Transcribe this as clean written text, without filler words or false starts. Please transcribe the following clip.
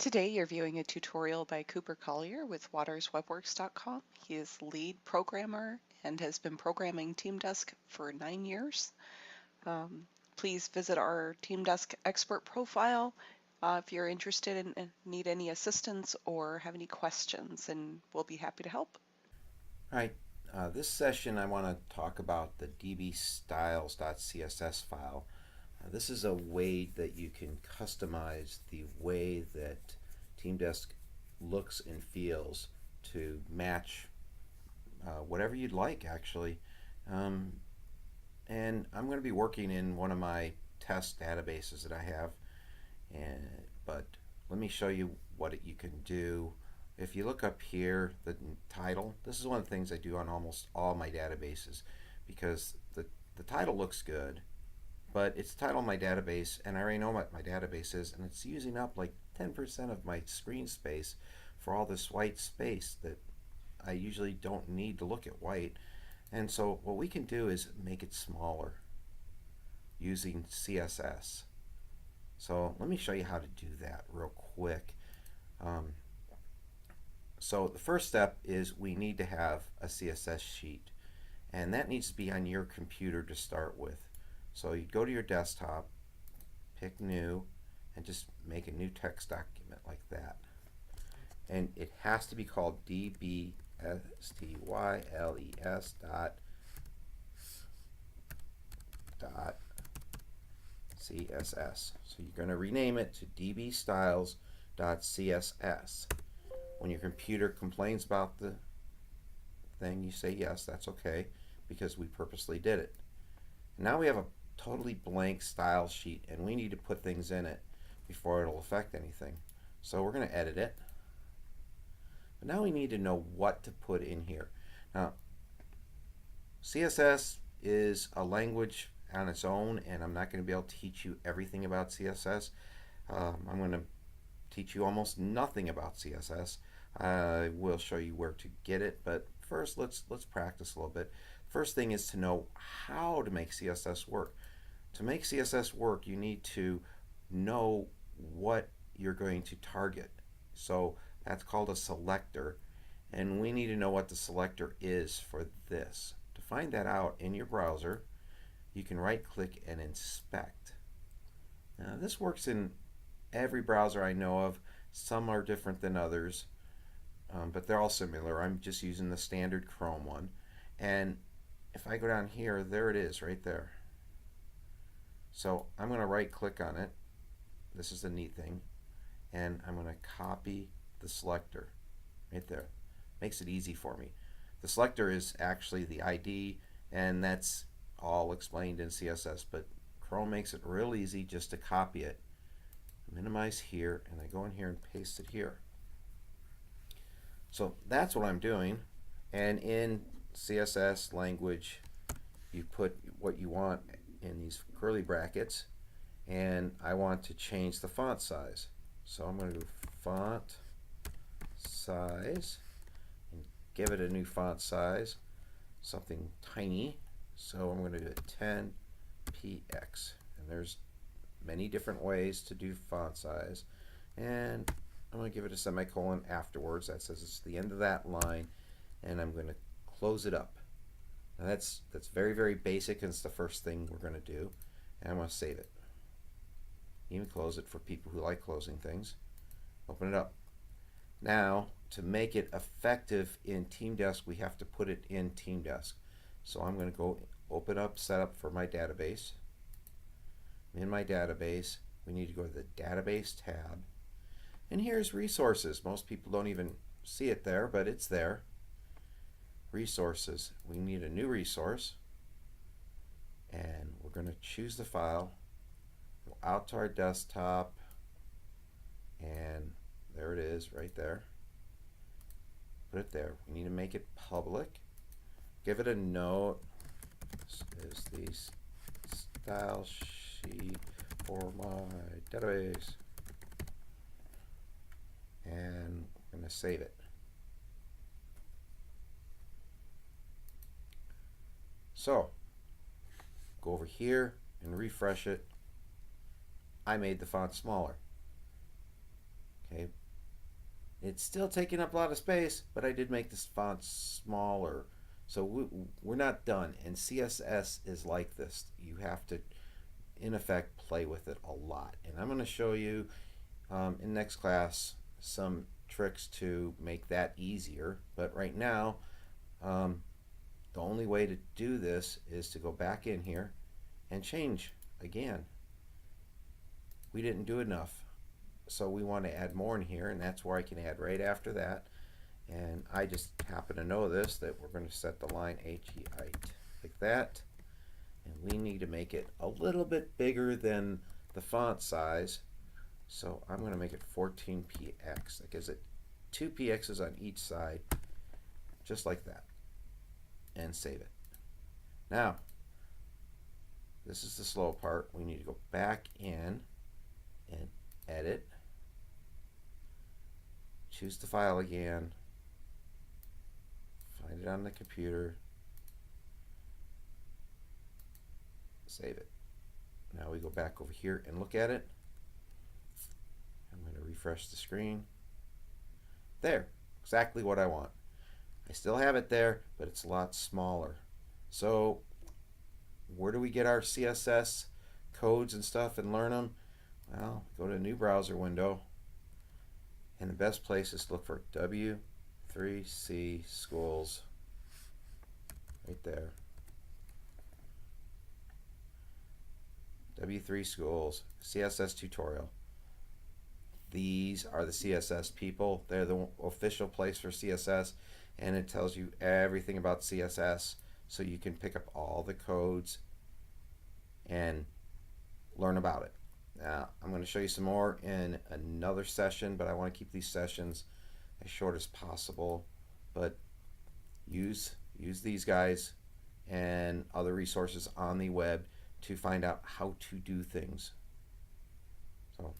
Today you're viewing a tutorial by Cooper Collier with waterswebworks.com. He is lead programmer and has been programming TeamDesk for 9 years. Please visit our TeamDesk expert profile if you're interested in and need any assistance or have any questions, and we'll be happy to help. All right, this session I want to talk about the DBStyles.css file. This is a way that you can customize the way that TeamDesk looks and feels to match whatever you'd like, actually. And I'm going to be working in one of my test databases that I have, but let me show you what you can do. If you look up here, the title, this is one of the things I do on almost all my databases, because the title looks good, but it's the title of my database, and I already know what my database is, and it's using up like 10% of my screen space for all this white space that I usually don't need to look at white. And so what we can do is make it smaller using CSS. So let me show you how to do that real quick. So the first step is we need to have a CSS sheet, and that needs to be on your computer to start with. So you go to your desktop, pick new, and just make a new text document like that. And it has to be called DBStyles dot CSS. So you're going to rename it to DBStyles.css. When your computer complains about the thing, you say yes, that's okay, because we purposely did it. And now we have a totally blank style sheet, and we need to put things in it before it'll affect anything. So we're going to edit it. But now we need to know what to put in here. Now, CSS is a language on its own, and I'm not going to be able to teach you everything about CSS. I'm going to teach you almost nothing about CSS. I will show you where to get it, but first let's practice a little bit. First thing is to know how to make CSS work. To make CSS work, you need to know what you're going to target. So that's called a selector, and we need to know what the selector is for this. To find that out in your browser, you can right-click and inspect. Now, this works in every browser I know of. Some are different than others, but they're all similar. I'm just using the standard Chrome one. And if I go down here, there it is right there. So I'm going to right-click on it. This is the neat thing. And I'm going to copy the selector right there. Makes it easy for me. The selector is actually the ID, and that's all explained in CSS, but Chrome makes it real easy just to copy it. Minimize here, and I go in here and paste it here. So that's what I'm doing. And in CSS language, you put what you want in these curly brackets, and I want to change the font size. So I'm going to do font size and give it a new font size, something tiny. So I'm going to do a 10px, and there's many different ways to do font size, and I'm going to give it a semicolon afterwards. That says it's the end of that line, and I'm going to close it up. Now that's very, very basic, and it's the first thing we're going to do, and I'm going to save it. Even close it for people who like closing things. Open it up. Now, to make it effective in TeamDesk, we have to put it in TeamDesk. So I'm going to go open up setup for my database. In my database, we need to go to the database tab, and here's resources. Most people don't even see it there, but it's there. Resources. We need a new resource, and we're going to choose the file, go out to our desktop, and there it is right there. Put it there. We need to make it public. Give it a note. This is the style sheet for my database, and I'm going to save it. So go over here and refresh it. I made the font smaller. Okay, It's still taking up a lot of space, but I did make this font smaller. So we're not done. And CSS is like this. You have to, in effect, play with it a lot. And I'm going to show you in next class some tricks to make that easier. But right now, um, the only way to do this is to go back in here and change again. We didn't do enough, so we want to add more in here, and that's where I can add right after that. And I just happen to know this, that we're going to set the line height like that, and we need to make it a little bit bigger than the font size. So I'm going to make it 14px. That gives it 2px's on each side, just like that, and save it. Now, this is the slow part. We need to go back in and edit, choose the file again, find it on the computer, save it. Now we go back over here and look at it. I'm going to refresh the screen. There, exactly what I want. I still have it there, but it's a lot smaller. So where do we get our CSS codes and stuff and learn them? Well, go to a new browser window, and the best place is to look for W3C Schools right there. W3 Schools CSS tutorial. These are the CSS people. They're the official place for CSS, and it tells you everything about CSS, so you can pick up all the codes and learn about it. Now, I'm going to show you some more in another session, but I want to keep these sessions as short as possible. But use these guys and other resources on the web to find out how to do things. So